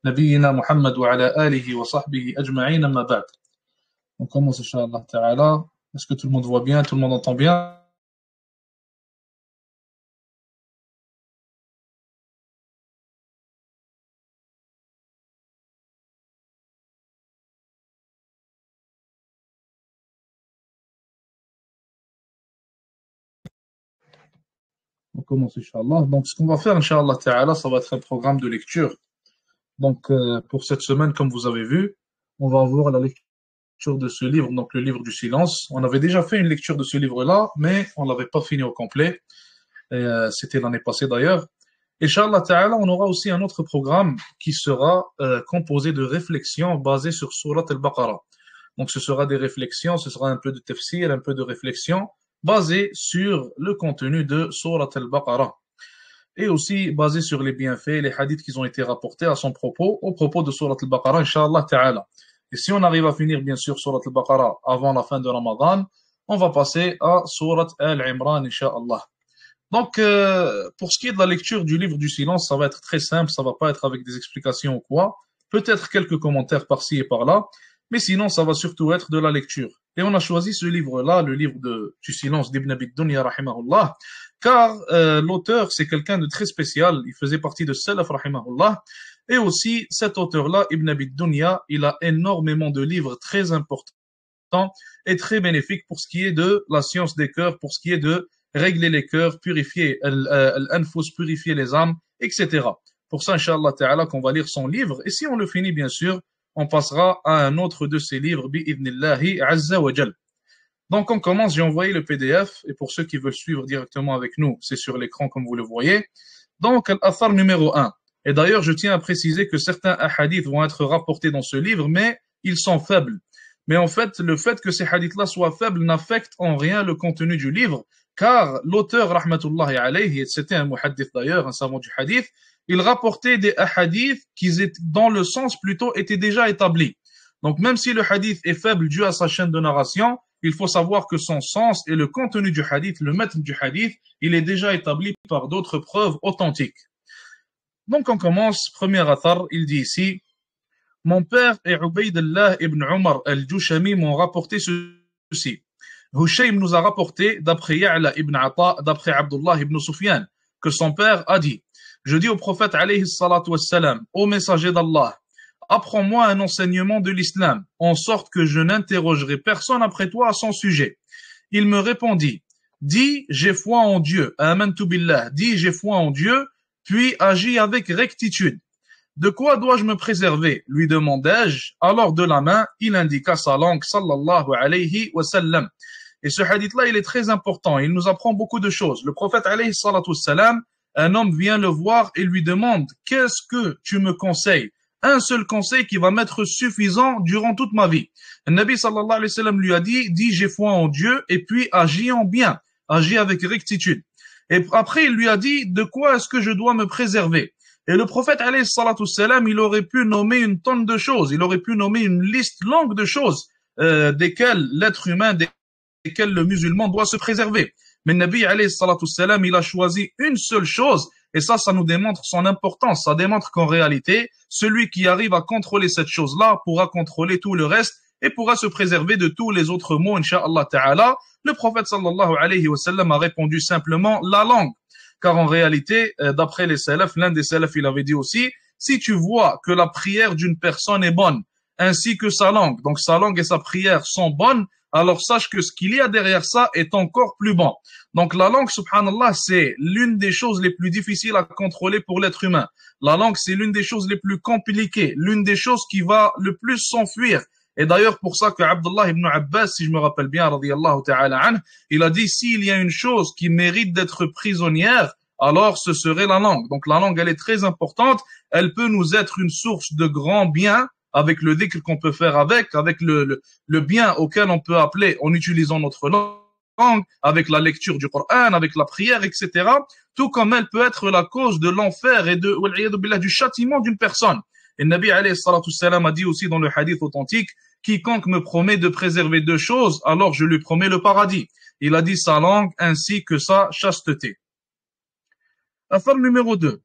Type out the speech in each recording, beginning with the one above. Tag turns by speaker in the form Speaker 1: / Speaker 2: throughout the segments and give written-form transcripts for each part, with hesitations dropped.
Speaker 1: نبينا محمد وعلى آله وصحبه أجمعين أما بعد. On commence Inch'Allah Ta'ala. Est-ce que tout le monde voit bien, tout le monde entend bien? On commence Inch'Allah. Donc ce qu'on va faire Inch'Allah Ta'ala, ça va être un programme de lecture. Donc pour cette semaine, comme vous avez vu, on va voir la lecture de ce livre, donc le livre du silence. On avait déjà fait une lecture de ce livre-là, mais on l'avait pas fini au complet. C'était l'année passée d'ailleurs. Inch'Allah Ta'ala, on aura aussi un autre programme qui sera composé de réflexions basées sur Surat al-Baqarah. Donc ce sera des réflexions, ce sera un peu de tafsir, un peu de réflexion basées sur le contenu de Surat al-Baqarah. Et aussi basé sur les bienfaits, les hadiths qui ont été rapportés à son propos, au propos de Surat al-Baqarah, Inch'Allah Ta'ala. Et si on arrive à finir, bien sûr, Surat al-Baqarah avant la fin de Ramadan, on va passer à Surat al-Imran, Inch'Allah. Donc, pour ce qui est de la lecture du livre du silence, ça va être très simple, ça va pas être avec des explications ou quoi. Peut-être quelques commentaires par-ci et par-là, mais sinon, ça va surtout être de la lecture. Et on a choisi ce livre-là, le livre du silence d'Ibn Abi Dunya, rahimahullah, car l'auteur, c'est quelqu'un de très spécial. Il faisait partie de Salaf, rahimahullah. Et aussi, cet auteur-là, Ibn Abi Dunya, il a énormément de livres très importants et très bénéfiques pour ce qui est de la science des cœurs, pour ce qui est de régler les cœurs, purifier l'anfus, purifier les âmes, etc. Pour ça, Inch'Allah Ta'ala, qu'on va lire son livre. Et si on le finit, bien sûr, on passera à un autre de ses livres, bi'idnillahi azza wa jal. Donc, on commence, j'ai envoyé le PDF, et pour ceux qui veulent suivre directement avec nous, c'est sur l'écran comme vous le voyez. Donc, l'Athar numéro 1. Et d'ailleurs, je tiens à préciser que certains hadiths vont être rapportés dans ce livre, mais ils sont faibles. Mais en fait, le fait que ces hadiths-là soient faibles n'affecte en rien le contenu du livre, car l'auteur, rahmatullahi alayhi, c'était un muhaddith d'ailleurs, un savant du hadith, il rapportait des hadiths qui étaient, dans le sens plutôt, étaient déjà établis. Donc même si le hadith est faible dû à sa chaîne de narration, il faut savoir que son sens et le contenu du hadith, le maître du hadith, il est déjà établi par d'autres preuves authentiques. Donc on commence, premier athar, il dit ici, mon père et Ubaydullah ibn Umar al-Jushami m'ont rapporté ceci. Hushaym nous a rapporté, d'après Ya'la ibn Ata, d'après Abdullah ibn Sufyan, que son père a dit, je dis au prophète alayhi salatu wassalam, ô messager d'Allah, apprends-moi un enseignement de l'islam, en sorte que je n'interrogerai personne après toi à son sujet. Il me répondit, dis j'ai foi en Dieu, amantu billah, dis j'ai foi en Dieu, puis agis avec rectitude. De quoi dois-je me préserver? Lui demandai-je. Alors de la main, il indiqua sa langue, sallallahu alayhi wa sallam. Et ce hadith-là, il est très important. Il nous apprend beaucoup de choses. Le prophète, alayhi salatu wassalam, un homme vient le voir et lui demande, qu'est-ce que tu me conseilles? Un seul conseil qui va m'être suffisant durant toute ma vie. Le Nabi sallallahu alayhi wa sallam lui a dit, dis j'ai foi en Dieu et puis agis en bien, agis avec rectitude. Et après, il lui a dit, de quoi est-ce que je dois me préserver? Et le prophète, alayhi salatu wassalam, il aurait pu nommer une tonne de choses, il aurait pu nommer une liste longue de choses desquelles l'être humain, desquelles le musulman doit se préserver. Mais le Nabi, alayhi salatu wassalam, il a choisi une seule chose, et ça nous démontre son importance. Ça démontre qu'en réalité, celui qui arrive à contrôler cette chose-là pourra contrôler tout le reste et pourra se préserver de tous les autres maux, incha'Allah ta'ala. Le prophète sallallahu alayhi wa sallam a répondu simplement la langue. Car en réalité, d'après les salafs, l'un des salafs, il avait dit aussi, si tu vois que la prière d'une personne est bonne, ainsi que sa langue, donc sa langue et sa prière sont bonnes, alors sache que ce qu'il y a derrière ça est encore plus bon. Donc la langue, subhanallah, c'est l'une des choses les plus difficiles à contrôler pour l'être humain. La langue, c'est l'une des choses les plus compliquées, l'une des choses qui va le plus s'enfuir. Et d'ailleurs, pour ça que Abdullah ibn Abbas, si je me rappelle bien, radiyallahu ta'ala anh, il a dit, s'il y a une chose qui mérite d'être prisonnière, alors ce serait la langue. Donc la langue, elle est très importante. Elle peut nous être une source de grand bien, avec le dhikr qu'on peut faire avec le bien auquel on peut appeler en utilisant notre langue, avec la lecture du Coran, avec la prière, etc. Tout comme elle peut être la cause de l'enfer et du châtiment d'une personne. Et le Nabi alayhi salatu wassalam a dit aussi dans le hadith authentique, quiconque me promet de préserver deux choses, alors je lui promets le paradis. Il a dit sa langue ainsi que sa chasteté. Affaire numéro 2.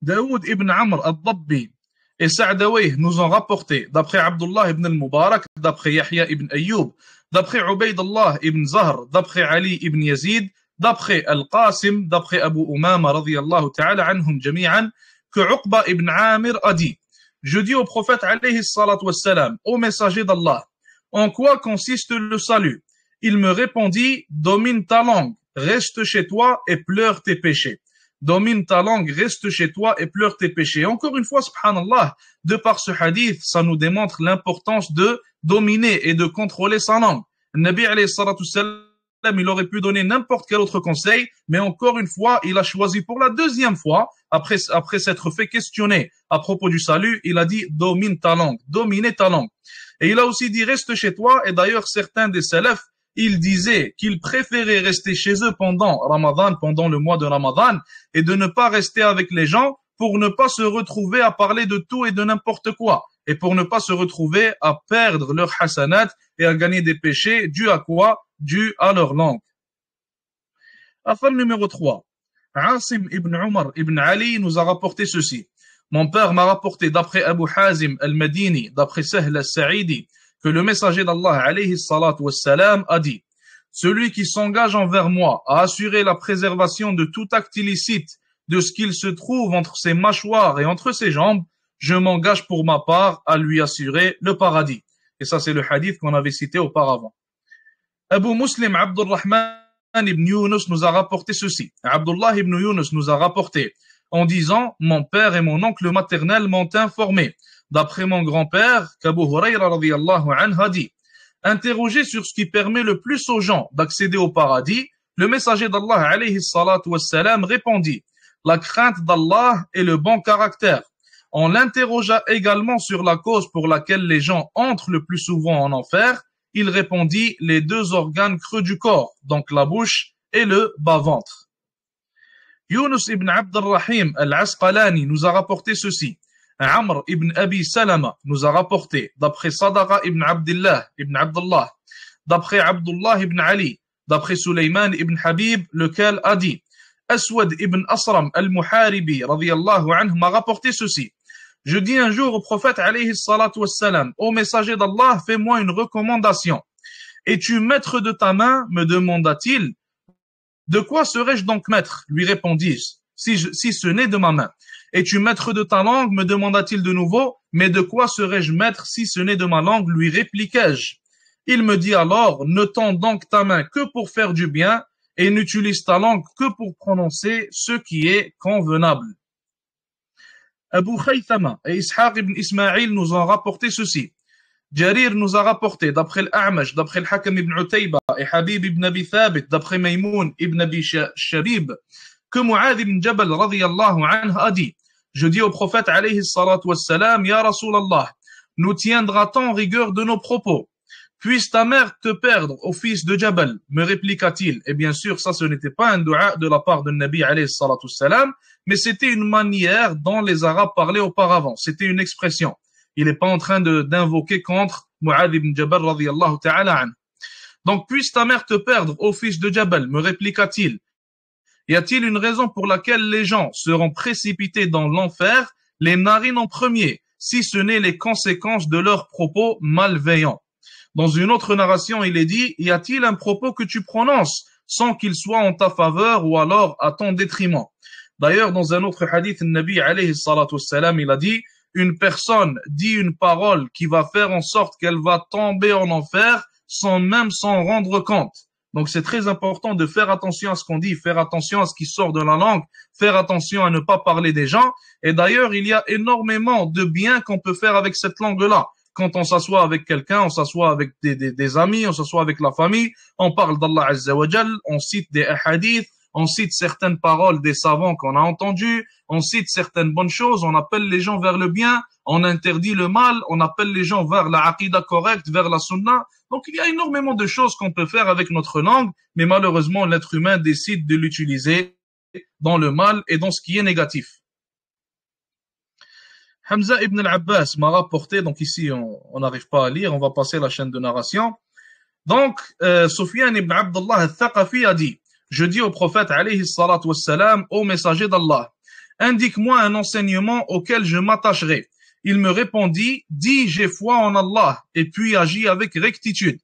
Speaker 1: Daoud ibn Amr al-Dabbi et Sa'dawayh nous ont rapporté, d'après Abdullah ibn al-Mubarak, d'après Yahya ibn Ayyub, d'après Ubaydullah ibn Zahr, d'après Ali ibn Yazid, d'après Al-Qasim, d'après Abu Umama radiyallahu ta'ala anhum jami'an, que Uqba ibn Amir a dit, je dis au prophète alayhi salatu wassalam, ô messager d'Allah, en quoi consiste le salut? Il me répondit, domine ta langue, reste chez toi et pleure tes péchés. Domine ta langue, reste chez toi et pleure tes péchés. Encore une fois, subhanallah, de par ce hadith, ça nous démontre l'importance de dominer et de contrôler sa langue. Le Nabi alayhi salatu wassalam, il aurait pu donner n'importe quel autre conseil, mais encore une fois, il a choisi pour la deuxième fois, après s'être fait questionner à propos du salut, il a dit domine ta langue, dominer ta langue. Et il a aussi dit reste chez toi, et d'ailleurs certains des salafs, ils disaient qu'ils préféraient rester chez eux pendant Ramadan, pendant le mois de Ramadan, et de ne pas rester avec les gens pour ne pas se retrouver à parler de tout et de n'importe quoi, et pour ne pas se retrouver à perdre leur hasanat et à gagner des péchés, dû à quoi? Dû à leur langue. Affaire numéro 3. Asim ibn Umar ibn Ali nous a rapporté ceci. Mon père m'a rapporté d'après Abu Hazim al-Madini, d'après Sahl al-Sa'idi, que le messager d'Allah alayhi salatu wassalam a dit, celui qui s'engage envers moi à assurer la préservation de tout acte illicite de ce qu'il se trouve entre ses mâchoires et entre ses jambes, je m'engage pour ma part à lui assurer le paradis. Et ça c'est le hadith qu'on avait cité auparavant. Abu Muslim Abdurrahman ibn Yunus nous a rapporté ceci. Abdullah ibn Yunus nous a rapporté en disant, mon père et mon oncle maternel m'ont informé, d'après mon grand-père, qu'Abu Hurayra radiyallahu anhu a dit, interrogé sur ce qui permet le plus aux gens d'accéder au paradis, le messager d'Allah alayhi salatu wassalam répondit, la crainte d'Allah et le bon caractère. On l'interrogea également sur la cause pour laquelle les gens entrent le plus souvent en enfer. Il répondit les deux organes creux du corps, donc la bouche et le bas-ventre. Yunus ibn Abd al-Rahim al-Asqalani nous a rapporté ceci. Amr ibn Abi Salama nous a rapporté, d'après Sadaqa ibn Abdullah, d'après Abdullah ibn Ali, d'après Suleyman ibn Habib, lequel a dit, Aswad ibn Asram al-Muharibi, radiyallahu anhu, m'a rapporté ceci. Je dis un jour au prophète alayhi salatu wassalam, ô messager d'Allah, fais-moi une recommandation. Es-tu maître de ta main, me demanda-t-il. De quoi serais-je donc maître, lui répondis-je, si ce n'est de ma main. Es-tu maître de ta langue, me demanda-t-il de nouveau, mais de quoi serais-je maître si ce n'est de ma langue, lui répliquai-je. Il me dit alors, ne tends donc ta main que pour faire du bien, et n'utilise ta langue que pour prononcer ce qui est convenable. Abu Khaythama et Ishaq ibn Ismaïl nous ont rapporté ceci. Jarir nous a rapporté, d'après l'A'mash, d'après l'Hakam ibn Utayba et Habib ibn Abi Thabit, d'après Maymoun ibn Abi Shabib, que Mu'adh ibn Jabal radiyallahu anhu a dit, je dis au prophète alayhi salatu wassalam, Ya Rasulallah, nous tiendra-t-on rigueur de nos propos? Puisse ta mère te perdre au fils de Jabal, me répliqua-t-il. Et bien sûr, ça ce n'était pas un dua de la part de Nabi alayhi salatu wassalam, mais c'était une manière dont les Arabes parlaient auparavant. C'était une expression. Il n'est pas en train d'invoquer contre Mu'adh ibn Jabal radiyallahu ta'ala anhu. Donc, puisse ta mère te perdre, ô fils de Jabal, me répliqua-t-il. Y a-t-il une raison pour laquelle les gens seront précipités dans l'enfer, les narines en premier, si ce n'est les conséquences de leurs propos malveillants? Dans une autre narration, il est dit, y a-t-il un propos que tu prononces sans qu'il soit en ta faveur ou alors à ton détriment? D'ailleurs, dans un autre hadith, le Nabi alayhi salatu wassalam, il a dit, une personne dit une parole qui va faire en sorte qu'elle va tomber en enfer sans même s'en rendre compte. Donc c'est très important de faire attention à ce qu'on dit, faire attention à ce qui sort de la langue, faire attention à ne pas parler des gens. Et d'ailleurs, il y a énormément de bien qu'on peut faire avec cette langue-là. Quand on s'assoit avec quelqu'un, on s'assoit avec des amis, on s'assoit avec la famille, on parle d'Allah Azza wa Jal, on cite des hadiths, on cite certaines paroles des savants qu'on a entendues, on cite certaines bonnes choses, on appelle les gens vers le bien, on interdit le mal, on appelle les gens vers la aqida correcte, vers la sunna. Donc il y a énormément de choses qu'on peut faire avec notre langue, mais malheureusement l'être humain décide de l'utiliser dans le mal et dans ce qui est négatif. Hamza ibn al-Abbas m'a rapporté, donc ici on n'arrive pas à lire, on va passer à la chaîne de narration. Donc, Sufyan ibn Abdullah al-Thaqafi a dit, je dis au prophète alayhi salatu wassalam, ô messager d'Allah, indique-moi un enseignement auquel je m'attacherai. Il me répondit, dis, j'ai foi en Allah, et puis agis avec rectitude.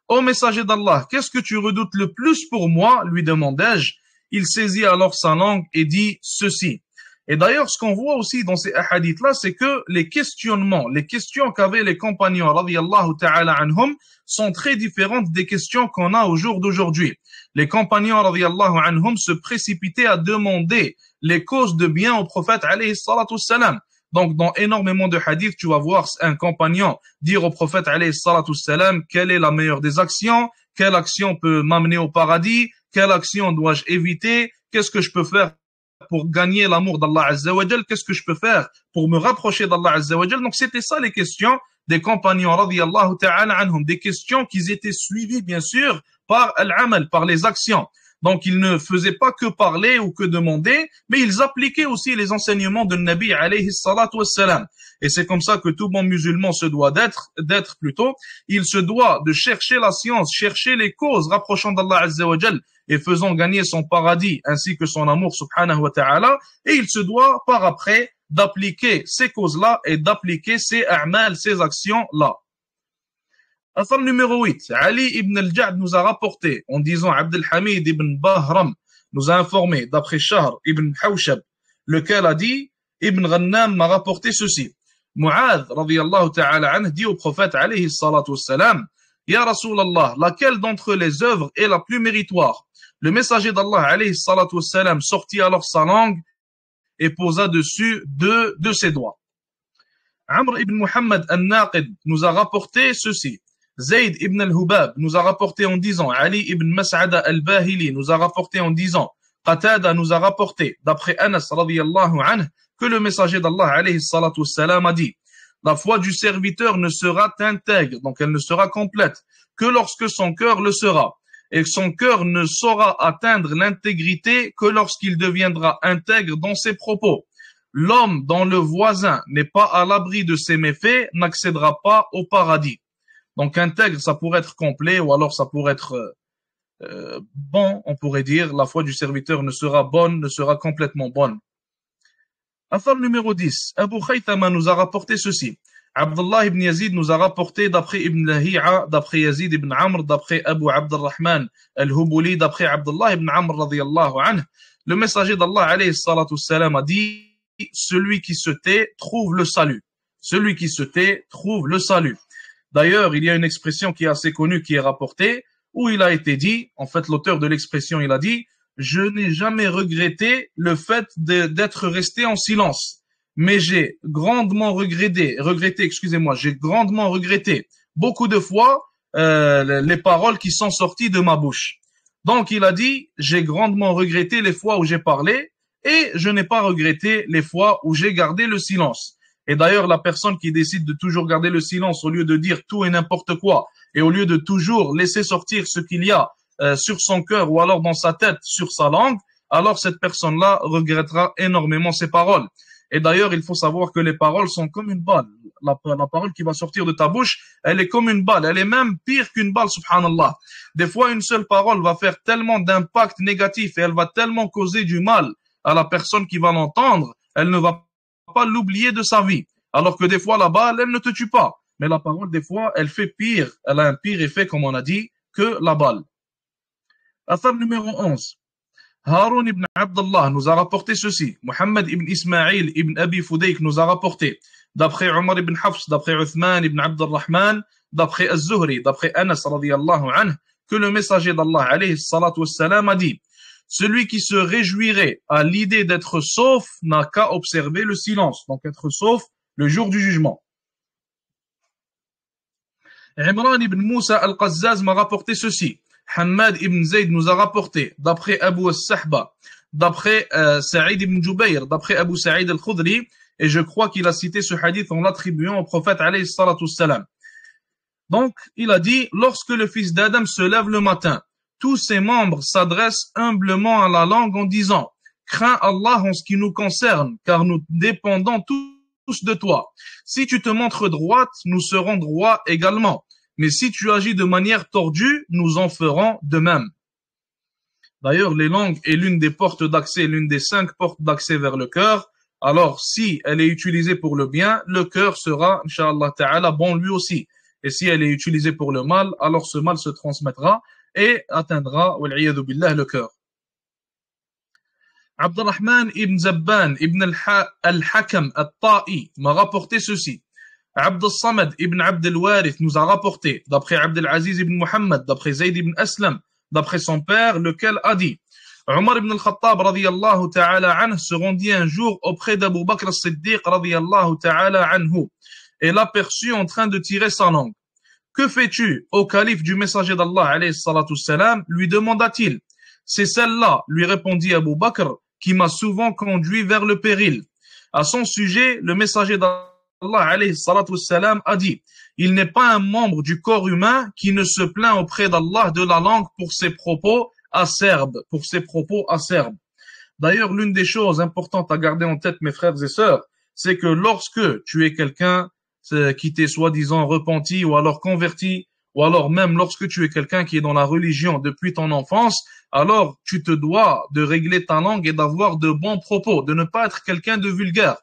Speaker 1: Ô messager d'Allah, qu'est-ce que tu redoutes le plus pour moi, lui demandai-je. Il saisit alors sa langue et dit ceci. Et d'ailleurs, ce qu'on voit aussi dans ces hadiths-là, c'est que les questionnements, les questions qu'avaient les compagnons, radiyallahu ta'ala anhum, sont très différentes des questions qu'on a au jour d'aujourd'hui. Les compagnons, radiyallahu anhum, se précipitaient à demander les causes de bien au prophète, alayhi salatu wassalam. Donc, dans énormément de hadiths, tu vas voir un compagnon dire au prophète, alayhi salatu wassalam, quelle est la meilleure des actions, quelle action peut m'amener au paradis, quelle action dois-je éviter, qu'est-ce que je peux faire pour gagner l'amour d'Allah Azza wa Jal, qu'est-ce que je peux faire pour me rapprocher d'Allah Azza wa Jal. Donc, c'était ça les questions des compagnons, radiyallahu ta'ala anhum, des questions qui étaient suivies, bien sûr, par l'amal, par les actions. Donc, ils ne faisaient pas que parler ou que demander, mais ils appliquaient aussi les enseignements de Nabi alayhi salatu wassalam. Et c'est comme ça que tout bon musulman se doit d'être plutôt. Il se doit de chercher la science, chercher les causes rapprochant d'Allah Azza wa Jal et faisant gagner son paradis ainsi que son amour subhanahu wa ta'ala. Et il se doit par après d'appliquer ces causes-là et d'appliquer ces a'mal, ces actions-là. Athar numéro 8, Ali ibn al-Ja'd nous a rapporté en disant Abdelhamid ibn Bahram nous a informé d'après Shahr ibn Hawshab, lequel a dit Ibn Ghannam m'a rapporté ceci. Mu'adh radiyallahu ta'ala anhu dit au prophète alayhi salatu wassalam, Ya Rasulallah, laquelle d'entre les œuvres est la plus méritoire? Le messager d'Allah alayhi salatu wassalam sortit alors sa langue et posa dessus deux de ses doigts. Amr ibn Muhammad al-Naqid nous a rapporté ceci. Zayd ibn al-Hubab nous a rapporté en disant, Ali ibn Mas'ada al-Bahili nous a rapporté en disant, Qatada nous a rapporté, d'après Anas radiyallahu anhu, que le messager d'Allah alayhi salatu wassalam a dit, la foi du serviteur ne sera intègre, donc elle ne sera complète, que lorsque son cœur le sera. Et son cœur ne saura atteindre l'intégrité que lorsqu'il deviendra intègre dans ses propos. L'homme dont le voisin n'est pas à l'abri de ses méfaits n'accédera pas au paradis. Donc intègre, ça pourrait être complet ou alors ça pourrait être bon, on pourrait dire, la foi du serviteur ne sera bonne, ne sera complètement bonne. Athar numéro 10, Abu Khaythama nous a rapporté ceci. Abdullah ibn Yazid nous a rapporté d'après Ibn Lahi'a, d'après Yazid ibn Amr, d'après Abu Abdurrahman al-Hubuli, d'après Abdullah ibn Amr radiyallahu anhu. Le messager d'Allah alayhi salatu wassalam a dit, celui qui se tait trouve le salut. Celui qui se tait trouve le salut. D'ailleurs, il y a une expression qui est assez connue, qui est rapportée, où il a été dit, en fait, l'auteur de l'expression, il a dit, je n'ai jamais regretté le fait d'être resté en silence, mais j'ai grandement regretté, j'ai grandement regretté beaucoup de fois les paroles qui sont sorties de ma bouche. Donc, il a dit, j'ai grandement regretté les fois où j'ai parlé et je n'ai pas regretté les fois où j'ai gardé le silence. Et d'ailleurs, la personne qui décide de toujours garder le silence au lieu de dire tout et n'importe quoi, et au lieu de toujours laisser sortir ce qu'il y a sur son cœur ou alors dans sa tête, sur sa langue, alors cette personne-là regrettera énormément ses paroles. Et d'ailleurs, il faut savoir que les paroles sont comme une balle. La parole qui va sortir de ta bouche, elle est comme une balle. Elle est même pire qu'une balle, subhanallah. Des fois, une seule parole va faire tellement d'impact négatif et elle va tellement causer du mal à la personne qui va l'entendre, elle ne va pas l'oublier de sa vie. Alors que des fois, la balle, elle ne te tue pas. Mais la parole, des fois, elle fait pire. Elle a un pire effet, comme on a dit, que la balle. Athar numéro 11. Haroun ibn Abdullah nous a rapporté ceci. Muhammad ibn Ismaïl ibn Abi Fudayk nous a rapporté. D'après Omar ibn Hafs, d'après Uthman ibn Abdurrahman, d'après Az-Zuhri, d'après Anas radiyallahu anhu, que le messager d'Allah alayhi salatu wassalam a dit, celui qui se réjouirait à l'idée d'être sauf n'a qu'à observer le silence, donc être sauf le jour du jugement. Imran ibn Moussa al-Qazzaz m'a rapporté ceci. Hamad ibn Zayd nous a rapporté, d'après Abu al-Sahba, d'après Sa'id ibn Jubayr, d'après Abu Sa'id al-Khudri, et je crois qu'il a cité ce hadith en l'attribuant au prophète alayhi salatu wassalam. Donc, il a dit, lorsque le fils d'Adam se lève le matin, tous ses membres s'adressent humblement à la langue en disant, crains Allah en ce qui nous concerne, car nous dépendons tous de toi. Si tu te montres droite, nous serons droits également. Mais si tu agis de manière tordue, nous en ferons de même. D'ailleurs, les langues est l'une des portes d'accès, l'une des 5 portes d'accès vers le cœur. Alors, si elle est utilisée pour le bien, le cœur sera, Inch'Allah Ta'ala, bon lui aussi. Et si elle est utilisée pour le mal, alors ce mal se transmettra et atteindra, wal'iyadu billah, le cœur. Abdurrahman ibn Zabban ibn al-Hakam al-Ta'i m'a rapporté ceci. Abd al-Samad ibn Abd al-Warith nous a rapporté, d'après Abd al-Aziz ibn Muhammad, d'après Zayd ibn Aslam, d'après son père, lequel a dit: Omar ibn al-Khattab radiyallahu ta'ala anhu se rendit un jour auprès d'Abu Bakr as-Siddiq radiyallahu ta'ala anhu et l'aperçut en train de tirer sa langue. Que fais-tu, ô calife du messager d'Allah alayhi salatu salam, lui demanda-t-il. C'est celle-là, lui répondit Abu Bakr, qui m'a souvent conduit vers le péril. À son sujet, le messager d'Allah alayhi salatu salam a dit: il n'est pas un membre du corps humain qui ne se plaint auprès d'Allah de la langue pour ses propos acerbes, D'ailleurs, l'une des choses importantes à garder en tête, mes frères et sœurs, c'est que lorsque tu es quelqu'un qui t'est soi-disant repenti ou alors converti, ou alors même lorsque tu es quelqu'un qui est dans la religion depuis ton enfance, alors tu te dois de régler ta langue et d'avoir de bons propos, de ne pas être quelqu'un de vulgaire.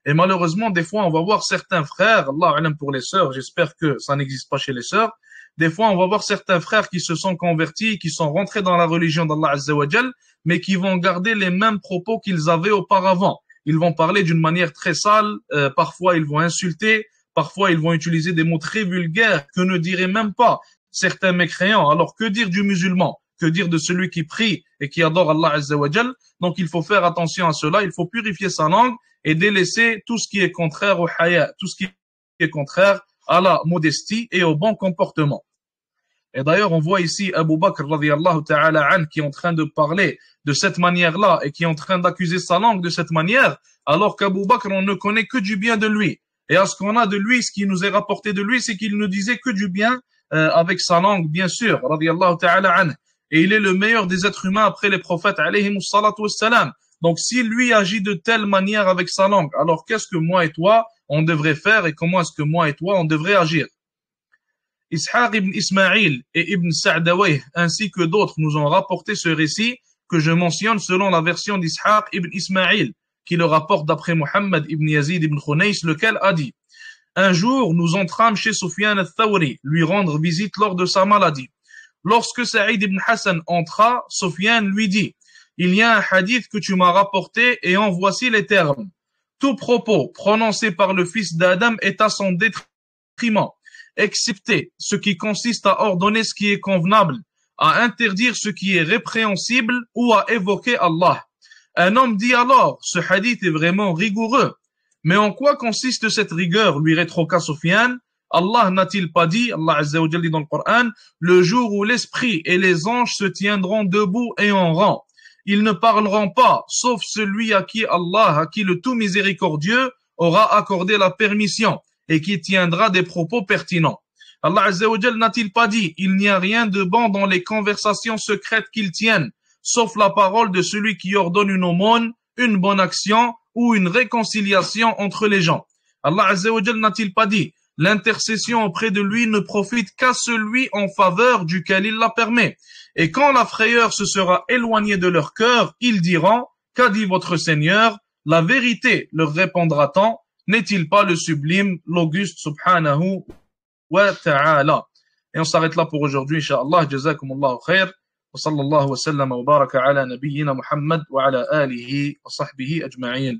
Speaker 1: Et malheureusement, des fois, on va voir certains frères, Allah alam pour les sœurs, j'espère que ça n'existe pas chez les sœurs, des fois, on va voir certains frères qui se sont convertis, qui sont rentrés dans la religion d'Allah Azza wa Jal, mais qui vont garder les mêmes propos qu'ils avaient auparavant. Ils vont parler d'une manière très sale, parfois ils vont insulter, parfois ils vont utiliser des mots très vulgaires que ne diraient même pas certains mécréants. Alors que dire du musulman? Que dire de celui qui prie et qui adore Allah Azza wa Jal? Donc il faut faire attention à cela, il faut purifier sa langue et délaisser tout ce qui est contraire au haya, tout ce qui est contraire à la modestie et au bon comportement. Et d'ailleurs, on voit ici Abu Bakr radiyallahu ta'ala an qui est en train de parler de cette manière-là et qui est en train d'accuser sa langue de cette manière, alors qu'Abu Bakr, on ne connaît que du bien de lui. Et à ce qu'on a de lui, ce qui nous est rapporté de lui, c'est qu'il ne disait que du bien avec sa langue, bien sûr, radiyallahu ta'ala an. Et il est le meilleur des êtres humains après les prophètes, alayhimus salatu wassalam. Donc, si lui agit de telle manière avec sa langue, alors qu'est-ce que moi et toi, on devrait faire et comment est-ce que moi et toi, on devrait agir? Ishaq ibn Ismaïl et ibn Sa'dawayh ainsi que d'autres nous ont rapporté ce récit que je mentionne selon la version d'Ishaq ibn Ismaïl qui le rapporte d'après Muhammad ibn Yazid ibn Khunays, lequel a dit: un jour nous entrâmes chez Sufyan al-Thawri lui rendre visite lors de sa maladie. Lorsque Saïd ibn Hassan entra, Sufyan lui dit: il y a un hadith que tu m'as rapporté et en voici les termes. Tout propos prononcé par le fils d'Adam est à son détriment, excepté ce qui consiste à ordonner ce qui est convenable, à interdire ce qui est répréhensible ou à évoquer Allah. Un homme dit alors: ce hadith est vraiment rigoureux. Mais en quoi consiste cette rigueur, lui rétroqua Sufyan. Allah n'a-t-il pas dit, Allah Azza wa Jalla dit dans le Coran, le jour où l'esprit et les anges se tiendront debout et en rang. Ils ne parleront pas, sauf celui à qui Allah, à qui le tout miséricordieux, aura accordé la permission et qui tiendra des propos pertinents. Allah Azza wa Jalla n'a-t-il pas dit, il n'y a rien de bon dans les conversations secrètes qu'ils tiennent, sauf la parole de celui qui ordonne une aumône, une bonne action ou une réconciliation entre les gens. Allah Azza wa Jalla n'a-t-il pas dit, l'intercession auprès de lui ne profite qu'à celui en faveur duquel il la permet. Et quand la frayeur se sera éloignée de leur cœur, ils diront: qu'a dit votre Seigneur? La vérité leur répondra-t-on: n'est-il pas le sublime, l'auguste subhanahu wa ta'ala? Et on s'arrête là pour aujourd'hui, incha'Allah. Jazakumullahu khair. Wa sallallahu wa sallam wa baraka ala nabiyyina Muhammad wa ala alihi wa sahbihi ajma'in.